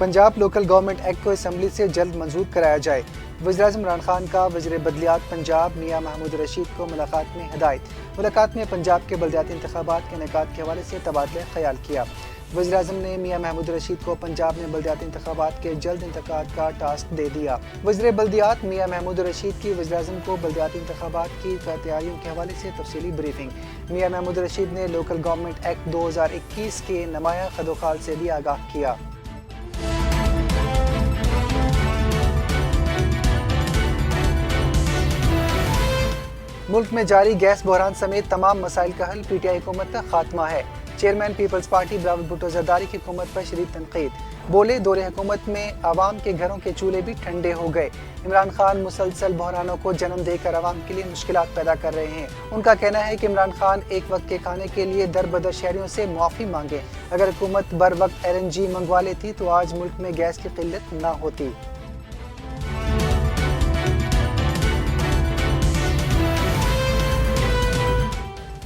Punjab local government act को assembly से जल्द मंजूर कराया जाए। वज़ीर-ए-आज़म इमरान खान का वज़ीर बदलियात पंजाब मियां महमूद रशीद को मुलाकात में हिदायत। मुलाकात में पंजाब के बलदियाती इंतखाबात के इनेकाद के हवाले से तबादला ख्याल किया। वज़ीर-ए-आज़म ने मियां महमूद रशीद को पंजाब में बलदियाती इंतखाबात के जल्द इंतकाद का टास्क दे दिया। वज़ीर बलदियात मियां महमूद रशीद की वज़ीर-ए-आज़म को बलदियाती इंतखाबात की तैयारियों के हवाले से तफसीली ब्रीफिंग। मियां महमूद रशीद ने लोकल गवर्नमेंट एक्ट 2021 के नुमाया खदोखाल से भी आगाह किया। मुल्क में जारी गैस बहरान समेत तमाम मसाइल का हल पीटीआई हुकूमत का खात्मा है। चेयरमैन पीपल्स पार्टी बिलावल भुट्टो जरदारी की हुकूमत पर शदीद तनकीद। बोले, दौरे हुकूमत में आवाम के घरों के चूल्हे भी ठंडे हो गए। इमरान खान मुसलसल बहरानों को जन्म देकर आवाम के लिए मुश्किलात पैदा कर रहे हैं। उनका कहना है कि इमरान खान एक वक्त के खाने के लिए दर बदर शहरियों से मुआफ़ी मांगे। अगर हुकूमत बर वक्त LNG मंगवा लेती तो आज मुल्क में गैस की किल्लत ना होती।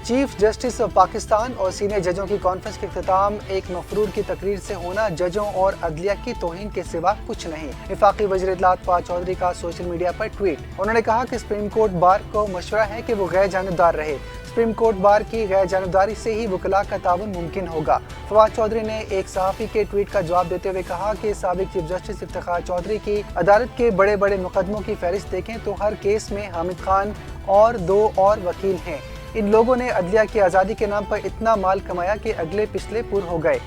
चीफ जस्टिस ऑफ पाकिस्तान और सीनियर जजों की कॉन्फ्रेंस के इख्तिताम एक मफरूर की तकरीर से होना जजों और अदलिया की तौहीन के सिवा कुछ नहीं। वफाकी वज़ीर इत्तलात फवाद चौधरी का सोशल मीडिया पर ट्वीट। उन्होंने कहा कि सुप्रीम कोर्ट बार को मशवरा है कि वो गैर जानिबदार रहे। सुप्रीम कोर्ट बार की गैर जानिबदारी से ही वकला का ताउन मुमकिन होगा। फवाद चौधरी ने एक सहाफ़ी के ट्वीट का जवाब देते हुए कहा कि साबिक चीफ जस्टिस इफ्तिखार चौधरी की अदालत के बड़े बड़े मुकदमों की फहरिस्त देखें तो हर केस में हामिद खान और 2 और वकील हैं। इन लोगों ने अदलिया की आज़ादी के नाम पर इतना माल कमाया कि अगले पिछले पुर हो गए।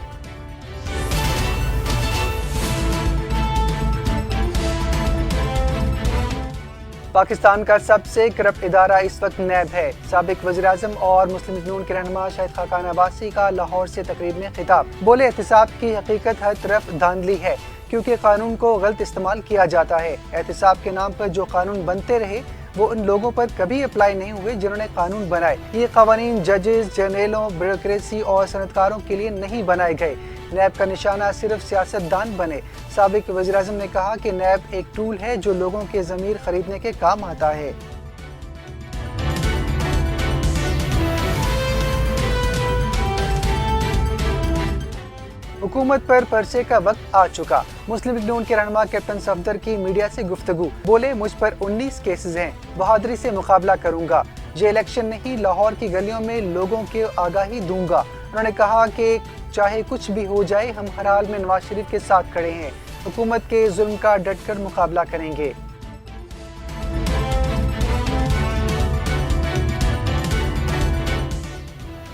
पाकिस्तान का सबसे करप्ट इदारा इस वक्त नैब है। साबिक वज़ीर-ए-आज़म और मुस्लिम लीग के रहनुमा शाहिद खाकान अब्बासी का लाहौर से तकरीब में खिताब। बोले, एहतिसाब की हकीकत हर तरफ धांधली है क्योंकि कानून को गलत इस्तेमाल किया जाता है। एहतिसाब के नाम पर जो कानून बनते रहे वो उन लोगों पर कभी अप्लाई नहीं हुए जिन्होंने कानून बनाए। ये कानून जजेस, जर्नलों, ब्यूरोक्रेसी और सनतकारों के लिए नहीं बनाए गए। नैब का निशाना सिर्फ सियासतदान बने। साबिक वज़ीर-ए-आज़म ने कहा कि नैब एक टूल है जो लोगों के ज़मीर खरीदने के काम आता है। हुकूमत पर परसे का वक्त आ चुका। मुस्लिम लीग के रहनुमा कैप्टन सफदर की मीडिया से गुफ्तगू। बोले, मुझ पर 19 केसेस हैं, बहादुरी से मुकाबला करूंगा। ये इलेक्शन नहीं, लाहौर की गलियों में लोगों के आगाही दूंगा। उन्होंने कहा कि चाहे कुछ भी हो जाए हम हर हाल में नवाज शरीफ के साथ खड़े हैं। हुकूमत के जुल्म का डटकर मुकाबला करेंगे।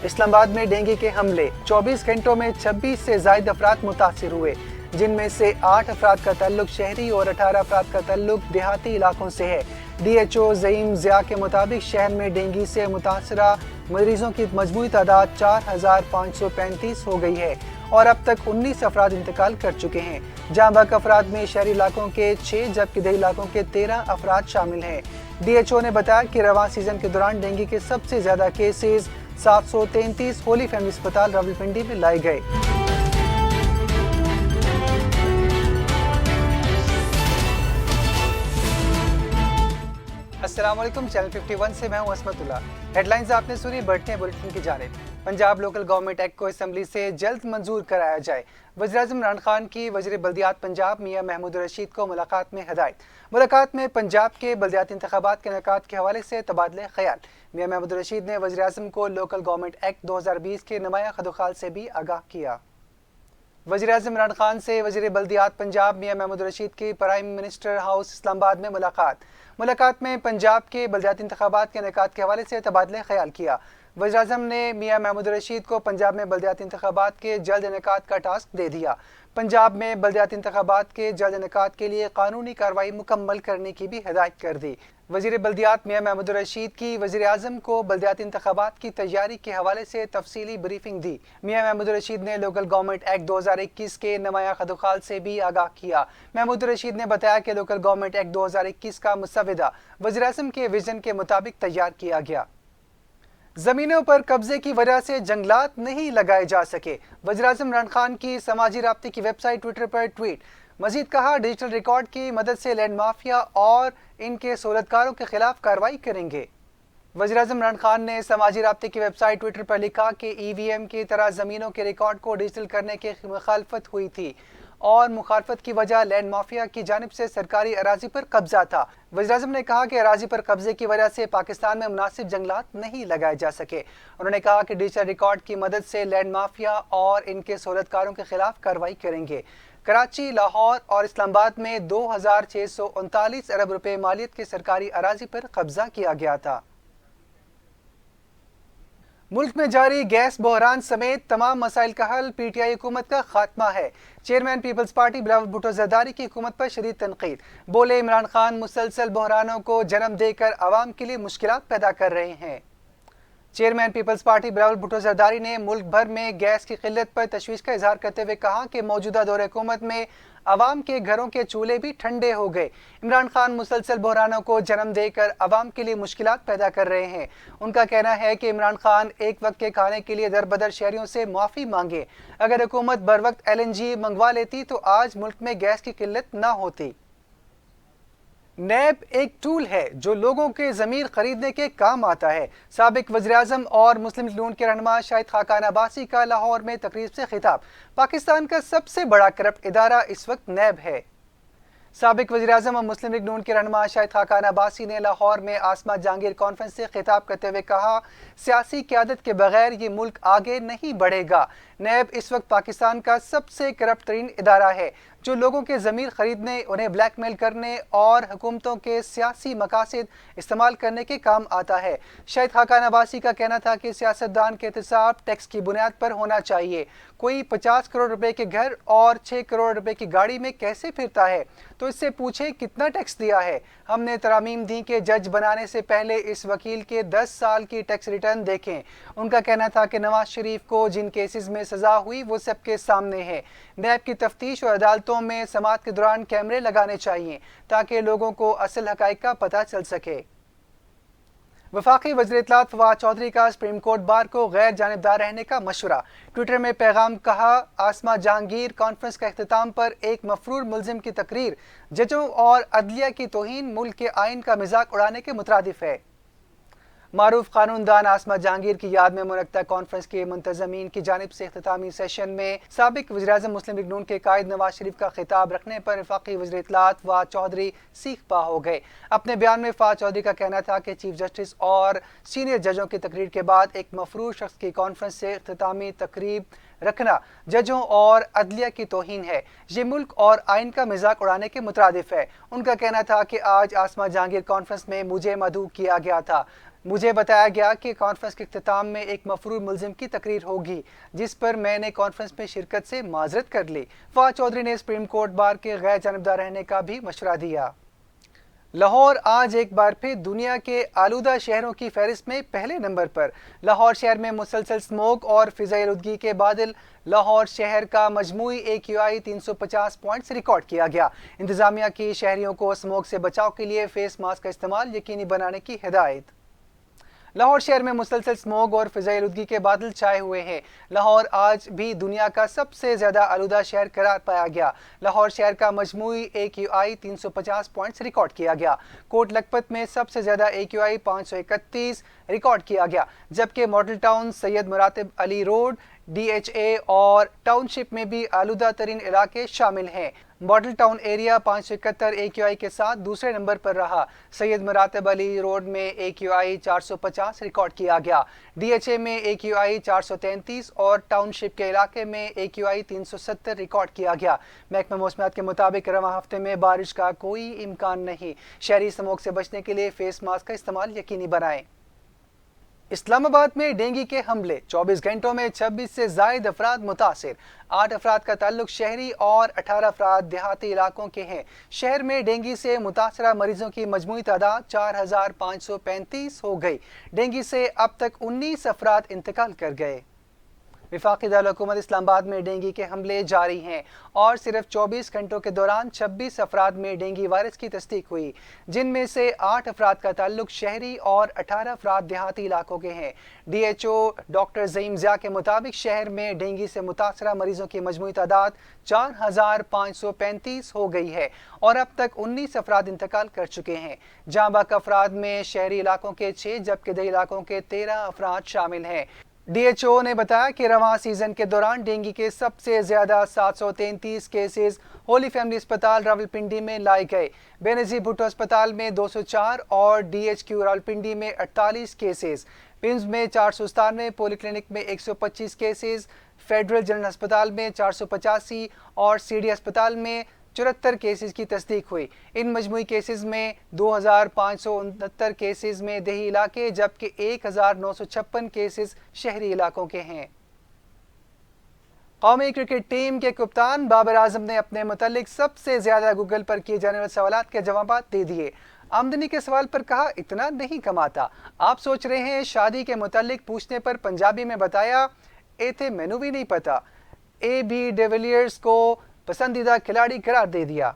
इस्लामाबाद में डेंगू के हमले। 24 घंटों में 26 से ज़ायद अफराद मुतासिर हुए, जिनमें से 8 अफराद का ताल्लुक शहरी और 18 अफराद का ताल्लुक देहाती इलाकों से है। DHO ज़ईम ज़िया के मुताबिक शहर में डेंगू से मुतासरा मरीजों की मजमूई तादाद 4535 हो गई है और अब तक 19 अफराद इंतकाल कर चुके हैं। जहाँ बाकी अफराद में शहरी इलाकों के 6 जबकि देही इलाकों के 13 अफराद शामिल हैं। DHO ने बताया कि रवां सीजन के दौरान डेंगू के सबसे ज़्यादा केसेस 733 होली फैमिली अस्पताल रावलपिंडी में लाए गए। अस्सलाम वालेकुम, चैनल 51 से मैं हूं असमतुल्लाह। हेडलाइंस आपने सुनी, बढ़ते हैं बुलेटिन की जानिब। पंजाब लोकल गवर्नमेंट एक्ट को असम्बली से जल्द मंजूर कराया जाए। वज़ीर-ए-आज़म इमरान खान की वज़ीर बलदियात पंजाब मियां महमूद रशीद को मुलाकात में हिदायत। मुलाकात में पंजाब के बलदियाती इंतखाबात के इनेकाद के हवाले से तबादले ख्याल। मियां महमूद रशीद ने वज़ीर-ए-आज़म को लोकल गवर्नमेंट एक्ट 2020 के नुमाया खदोखाल से भी आगाह किया। वज़ीर-ए-आज़म इमरान खान से वज़ीर बलदियात पंजाब मियां महमूद रशीद की प्राइम मिनिस्टर हाउस इस्लामाबाद में मुलाकात में पंजाब के बलदियाती इंतखाबात के इनेकाद के हवाले से तबादले ख्याल किया। वज़ीर-ए-आज़म ने मियां महमूद रशीद को पंजाब में बलदियाती इंतखाबात के जल्द इनेकाद का टास्क दे दिया। पंजाब में बलदियाती इंतखाबात के जल्द इनेकाद के लिए कानूनी कार्रवाई मुकम्मल करने की भी हिदायत कर दी। वज़ीर बलदियात मियां महमूद रशीद की वज़ीर-ए-आज़म को बलदियाती इंतखाबात की तैयारी के हवाले से तफसीली ब्रीफिंग दी। मियां महमूद रशीद ने लोकल गवर्नमेंट एक्ट 2021 के नुमाया खदोखाल से भी आगाह किया। महमूद रशीद ने बताया कि लोकल गवर्नमेंट एक्ट 2021 का मुसवदा वज़ीर-ए-आज़म के विजन के मुताबिक तैयार किया गया। जमीनों पर कब्जे की वजह से जंगलात नहीं लगाए जा सके। वज़ीर-ए-आज़म इमरान खान की समाजी राब्ते की वेबसाइट ट्विटर पर ट्वीट। मजीद कहा, डिजिटल रिकॉर्ड की मदद से लैंड माफिया और इनके सहूलतकारों के खिलाफ कार्रवाई करेंगे। वज़ीर-ए-आज़म इमरान खान ने समाजी राब्ते की वेबसाइट ट्विटर पर लिखा कि EVM की तरह ज़मीनों के रिकॉर्ड को डिजिटल करने की मुखालफत हुई थी और मुखालफत की वजह लैंड माफिया की जानिब से सरकारी अराजी पर कब्जा था। वज़ीर-ए-आज़म ने कहा कि अराजी पर कब्जे की वजह से पाकिस्तान में मुनासिब जंगलात नहीं लगाए जा सके। उन्होंने कहा कि डिजिटल रिकॉर्ड की मदद से लैंड माफिया और इनके सहूलतकारों के खिलाफ कार्रवाई करेंगे। कराची, लाहौर और इस्लामाबाद में 2639 अरब रुपए मालियत के सरकारी अराजी पर कब्जा किया गया था। मुल्क में जारी गैस बहरान समेत तमाम मसाइल का हल पीटीआई हुकूमत का खात्मा है। चेयरमैन पीपल्स पार्टी बिलावल भुट्टो जरदारी की हुकूमत पर शदीद तनकीद। बोले, इमरान खान मुसलसल बहरानों को जन्म देकर आवाम के लिए मुश्किलात पैदा कर रहे हैं। चेयरमैन पीपल्स पार्टी बिलावल भुट्टो जरदारी ने मुल्क भर में गैस की किल्लत पर तशवीश का इजहार करते हुए कहा कि मौजूदा दौर हुकूमत में आवाम के घरों के चूल्हे भी ठंडे हो गए। इमरान खान मुसलसल बहरानों को जन्म देकर आवाम के लिए मुश्किलात पैदा कर रहे हैं। उनका कहना है कि इमरान खान एक वक्त के खाने के लिए दर बदर शहरियों से माफ़ी मांगे। अगर हुकूमत बर वक्त LNG मंगवा लेती तो आज मुल्क में गैस की किल्लत ना होती। नैब एक टूल है जो लोगों के ज़मीर खरीदने के काम आता है। साबिक वज़ीर-ए-आज़म और मुस्लिम लीग नून के रहनुमा शाहिद खाकान अब्बासी का लाहौर में तकरीब से खिताब। पाकिस्तान का सबसे बड़ा करप्ट इदारा इस वक्त नैब है। साबिक वज़ीर-ए-आज़म और मुस्लिम लीग नून के रहनुमा शाहिद खाकान अब्बासी ने लाहौर में आसमा जहांगीर कॉन्फ्रेंस से खिताब करते हुए कहा, सियासी क़यादत के बगैर ये मुल्क आगे नहीं बढ़ेगा। नैब इस वक्त पाकिस्तान का सबसे करप्ट तरीन इदारा है जो लोगों के ज़मीर खरीदने, उन्हें ब्लैकमेल करने और हुकूमतों के सियासी मकासद इस्तेमाल करने के काम आता है। शाहिद खाकान अब्बासी का कहना था कि सियासतदान के एहतसाब टैक्स की बुनियाद पर होना चाहिए। कोई 50 करोड़ रुपए के घर और 6 करोड़ रुपए की गाड़ी में कैसे फिरता है तो इससे पूछे कितना टैक्स दिया है। हमने तरामीम दी के जज बनाने से पहले इस वकील के 10 साल की टैक्स रिटर्न देखें। उनका कहना था कि नवाज शरीफ को जिन केसेस में सजा हुई वो सबके सामने है। नैब की तफ्तीश और अदालतों में समाअत के दौरान कैमरे लगाने चाहिए ताकि लोगों को असल हकाइक का पता चल सके। वफाकी वज़ीर इत्तलात फवाद चौधरी का सुप्रीम कोर्ट बार को गैर जानिबदार रहने का मशवरा। ट्विटर में पैगाम कहा, आसमा जहांगीर कॉन्फ्रेंस का इख्तिताम पर एक मफरूर मुल्जिम की तकरीर जजों और अदलिया की तौहीन मुल्क के आइन का मजाक उड़ाने के मुतरादिफ है। मारूफ कानूनदान आसमा जहांगीर की याद में मुनक्कदा कॉन्फ्रेंस के मुंतज़मीन की जानिब से इख्तितामी सेशन में साबिक वज़ीर-ए-आज़म मुस्लिम लीग नून के कायद नवाज शरीफ का खिताब रखने पर वफाकी वज़ीर इत्तलात फवाद चौधरी सीख पा हो गए। अपने बयान में फवाद चौधरी का कहना था कि चीफ जस्टिस और सीनियर जजों की तकरीर के बाद एक मफरूर शख्स की कॉन्फ्रेंस से इख्तितामी तकरीब रखना जजों और अदलिया की तौहीन है। ये मुल्क और आइन का मजाक उड़ाने के मुतरादिफ है। उनका कहना था कि आज आसमा जहांगीर कॉन्फ्रेंस में मुझे मदऊ किया गया था। मुझे बताया गया कि कॉन्फ्रेंस के इख्तिताम में एक मफरूर मुल्जिम की तकरीर होगी जिस पर मैंने कॉन्फ्रेंस में शिरकत से माजरत कर ली। फवाद चौधरी ने सुप्रीम कोर्ट बार के गैर जानिबदार रहने का भी मशवरा दिया। लाहौर आज एक बार फिर दुनिया के आलूदा शहरों की फहरिस्त में पहले नंबर पर। लाहौर शहर में मुसलसल स्मोक और फिज़ाई आलूदगी के बादल लाहौर शहर का मजमूई AQI 350 पॉइंट्स रिकॉर्ड किया गया। इंतजामिया की शहरियों को स्मोक से बचाव के लिए फेस मास्क का इस्तेमाल यकीनी बनाने की हिदायत। लाहौर शहर में मुसलसल स्मोग और फिज़ाई आलूदगी के बादल छाए हुए हैं। लाहौर आज भी दुनिया का सबसे ज़्यादा आलूदा शहर करार पाया गया। लाहौर शहर का मजमूई AQI 350 पॉइंट्स रिकॉर्ड किया गया। कोट लखपत में सबसे ज़्यादा AQI 531 रिकॉर्ड किया गया, जबकि model town, Syed Muratib Ali road, DHA और टाउनशिप में भी आलूदा तरीन इलाके शामिल हैं। मॉडल टाउन एरिया 571 AQI के साथ दूसरे नंबर पर रहा। सैयद मुरातिब अली रोड में AQI 450 रिकॉर्ड किया गया। DHA में AQI 433 और टाउनशिप के इलाके में AQI 370 रिकॉर्ड किया गया। महकमा मौसमियात के मुताबिक रवां हफ्ते में बारिश का कोई इम्कान नहीं। शहरी स्मोक से बचने के लिए फेस मास्क का इस्तेमाल यकीनी बनाएं। इस्लामाबाद में डेंगू के हमले, 24 घंटों में 26 से जायद अफराद मुतासिर। 8 अफराद का ताल्लुक शहरी और 18 अफराद देहाती इलाकों के हैं। शहर में डेंगू से मुतासरा मरीजों की मजमूई तादाद 4535 हो गई। डेंगू से अब तक 19 अफराद इंतकाल कर गए। वफाकी दारुल-हुकूमत इस्लामाबाद में डेंगू के हमले जारी हैं और सिर्फ 24 घंटों के दौरान 26 अफराद में डेंगू वायरस की तस्दीक हुई, जिनमें से 8 अफराद का ताल्लुक शहरी और 18 अफराद देहाती इलाकों के हैं। DHO डॉक्टर ज़ईम ज़िया के मुताबिक शहर में डेंगू से मुतासरा मरीजों की मजमूई तादाद 4535 हो गई है और अब तक 19 अफराद इंतकाल कर चुके हैं। जाँ बाक अफराद में शहरी इलाकों के 6 जबकि दही इलाकों के 13 अफराद शामिल हैं। DHO ने बताया कि रवां सीजन के दौरान डेंगू के सबसे ज्यादा 733 केसेस होली फैमिली अस्पताल रावलपिंडी में लाए गए। बेनजीर भुट्टो अस्पताल में 204 और DHQ रावलपिंडी में 48 केसेस, पिम्स में 497, पॉलीक्लिनिक में 125 केसेस, फेडरल जनरल अस्पताल में 485 और CD अस्पताल में 74 केसेस की तस्दीक हुई। इन मजमूई केसेस में 2569 केसेस में देही इलाके जबकि 1956 केसेस शहरी इलाकों के हैं। कौमी क्रिकेट टीम के कप्तान बाबर आजम ने अपने मुतालिक सबसे ज्यादा गूगल पर किए जाने वाले सवालात के जवाब दे दिए। आमदनी के सवाल पर कहा, इतना नहीं कमाता। आप सोच रहे हैं शादी के मुतालिक पूछने पर पंजाबी में बताया, एथे मैनू भी नहीं पता। AB डिविलियर्स को पसंदीदा खिलाड़ी करार दे दिया।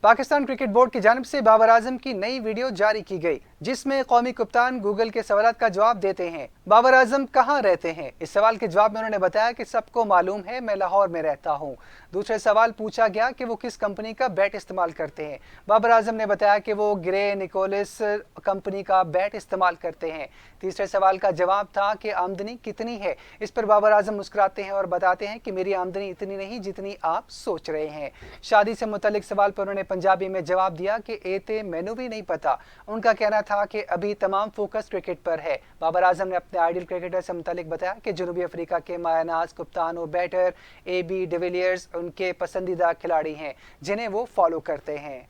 पाकिस्तान क्रिकेट बोर्ड की जानिब से बाबर आजम की नई वीडियो जारी की गई जिसमें कौमी कप्तान गूगल के सवालात का जवाब देते हैं। बाबर आजम कहाँ रहते हैं? इस सवाल के जवाब में उन्होंने बताया कि सबको मालूम है मैं लाहौर में रहता हूँ। दूसरे सवाल पूछा गया कि वो किस कंपनी का बैट इस्तेमाल करते हैं। बाबर आजम ने बताया कि वो ग्रे निकोलस कंपनी का बैट इस्तेमाल करते हैं। तीसरे सवाल का जवाब था कि आमदनी कितनी है। इस पर बाबर आजम मुस्कुराते हैं और बताते हैं कि मेरी आमदनी इतनी नहीं जितनी आप सोच रहे हैं। शादी से मुतल्लिक सवाल पर उन्होंने पंजाबी में जवाब दिया कि एते मैनू भी नहीं पता। उनका कहना था कि अभी तमाम फोकस क्रिकेट पर है। बाबर आजम ने अपने आइडियल क्रिकेटर से मुतालिक बताया कि जनूबी अफ्रीका के मायानाज कप्तान और बैटर AB डिविलियर्स उनके पसंदीदा खिलाड़ी हैं जिन्हें वो फॉलो करते हैं।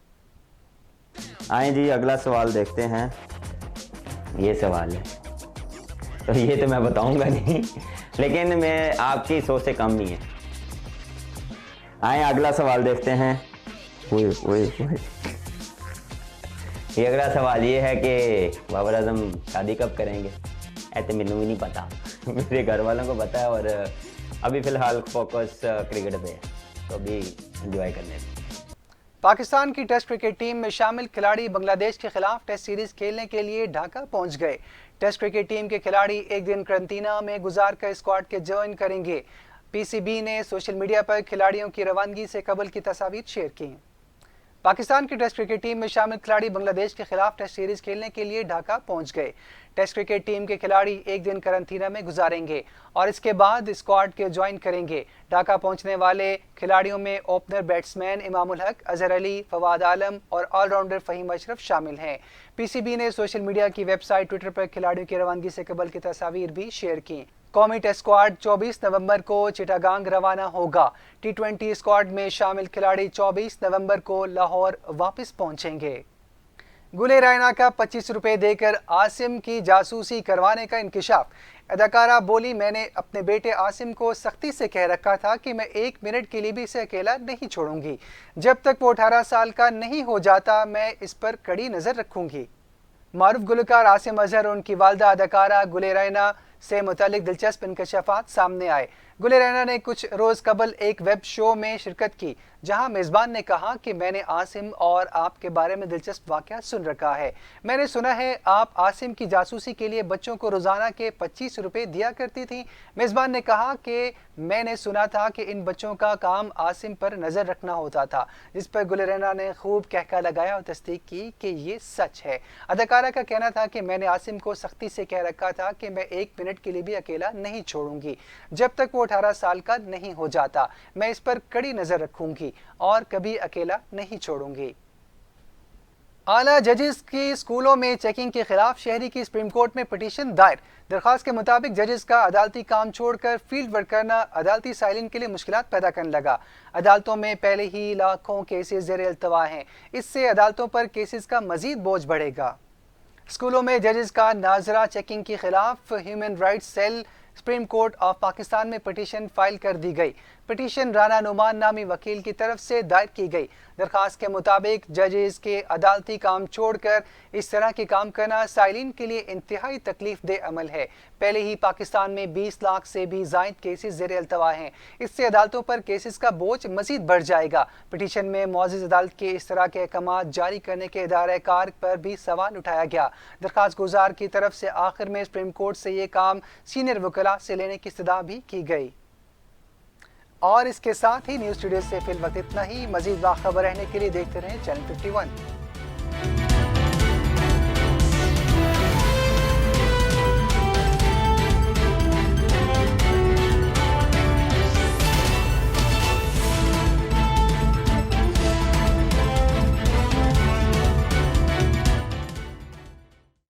आए जी, अगला सवाल देखते हैं। ये सवाल है तो ये तो मैं बताऊंगा नहीं, लेकिन मैं आपकी सोच से कम नहीं है। आए अगला सवाल देखते हैं। ये अगला सवाल ये है कि बाबर आजम शादी कब करेंगे? ऐसे मैनू भी नहीं पता मेरे घर वालों को पता है और अभी फ़िलहाल फोकस क्रिकेट पे है, तो अभी एंजॉय करने में। पाकिस्तान की टेस्ट क्रिकेट टीम में शामिल खिलाड़ी बांग्लादेश के खिलाफ टेस्ट सीरीज खेलने के लिए ढाका पहुंच गए। टेस्ट क्रिकेट टीम के खिलाड़ी एक दिन करंतना में गुजार कर स्क्वाड के ज्वाइन करेंगे। PCB ने सोशल मीडिया पर खिलाड़ियों की रवानगी से कबल की तस्वीर शेयर की। पाकिस्तान की टेस्ट क्रिकेट टीम में शामिल खिलाड़ी बांग्लादेश के खिलाफ टेस्ट सीरीज खेलने के लिए ढाका पहुंच गए। टेस्ट क्रिकेट टीम के खिलाड़ी एक दिन करंतना में गुजारेंगे और इसके बाद स्क्वाड के ज्वाइन करेंगे। ढाका पहुंचने वाले खिलाड़ियों में ओपनर बैट्समैन इमामुल हक, अजहर अली, फवाद आलम और ऑलराउंडर फहीम अशरफ शामिल हैं। PCB ने सोशल मीडिया की वेबसाइट ट्विटर पर खिलाड़ियों की रवानगी से कबल की तस्वीर भी शेयर की। कौमी टेस्ट स्क्वाड 24 नवंबर को चिटागांग रवाना होगा। T20 स्क्वाड में शामिल खिलाड़ी 24 नवंबर को लाहौर वापस पहुंचेंगे। गुले रैना का 25 रुपए देकर आसिम की जासूसी करवाने का इंकिशाफ। अदाकारा बोली, मैंने अपने बेटे आसिम को सख्ती से कह रखा था कि मैं 1 मिनट के लिए भी इसे अकेला नहीं छोड़ूंगी। जब तक वो 18 साल का नहीं हो जाता मैं इस पर कड़ी नजर रखूंगी। मारूफ गुलकार आसिम अजहर और उनकी वालदा अदाकारा गुले रैना से मुतालिक दिलचस्प इंकशाफात सामने आए। गुले रैना ने कुछ रोज कबल एक वेब शो में शिरकत की जहां मेजबान ने कहा कि मैंने आसिम और आपके बारे में दिलचस्प वाकया सुन रखा है। मैंने सुना है आप आसिम की जासूसी के लिए बच्चों को रोजाना के 25 रुपए दिया करती थी। मेजबान ने कहा कि मैंने सुना था कि इन बच्चों का काम आसिम पर नजर रखना होता था, जिस पर गुले रैना ने खूब कहका लगाया और तस्दीक की कि ये सच है। अदाकारा का कहना था कि मैंने आसिम को सख्ती से कह रखा था कि मैं 1 मिनट के लिए भी अकेला नहीं छोड़ूंगी जब तक वो 18 साल का नहीं हो जाता। मैं इस पर कड़ी नजर रखूंगी और कभी अकेला नहीं छोड़ूंगी। आला जजेस की स्कूलों में चेकिंग के खिलाफ शहरी की सुप्रीम कोर्ट में पिटीशन दायर। दरखास्त के मुताबिक जजेस का अदालती काम छोड़कर फील्ड वर्क करना अदालती साइलिन के लिए मुश्किलात पैदा करने लगा। अदालतों में पहले ही लाखों केसेस ज़ेर अल्तवा हैं, इससे अदालतों पर केसेस का मजीद बोझ बढ़ेगा। स्कूलों में जजेस का नाजरा चेकिंग के खिलाफ human rights cell Supreme Court of Pakistan में पिटीशन फाइल कर दी गई। पिटीशन राना नुमान नामी वकील की तरफ से दायर की गई। दरखास्त के मुताबिक जजेस के अदालती काम छोड़कर इस तरह के काम करना साइलिन के लिए इंतहाई तकलीफ दे अमल है। पहले ही पाकिस्तान में 20 लाख से भी ज़ायद केसेस ज़ेर अल्तवा हैं, इससे अदालतों पर केसेस का बोझ मजीद बढ़ जाएगा। पिटीशन में मुअज़्ज़ज़ अदालत के इस तरह के अहकाम जारी करने के इदारे कार पर भी सवाल उठाया गया। दरखास्त गुजार की तरफ से आखिर में सुप्रीम कोर्ट से ये काम सीनियर वकला से लेने की इस्तदा भी की गई। और इसके साथ ही न्यूज़ स्टूडियो से फिल वक्त इतना ही। मजीद बाखबर रहने के लिए देखते रहें चैनल 51।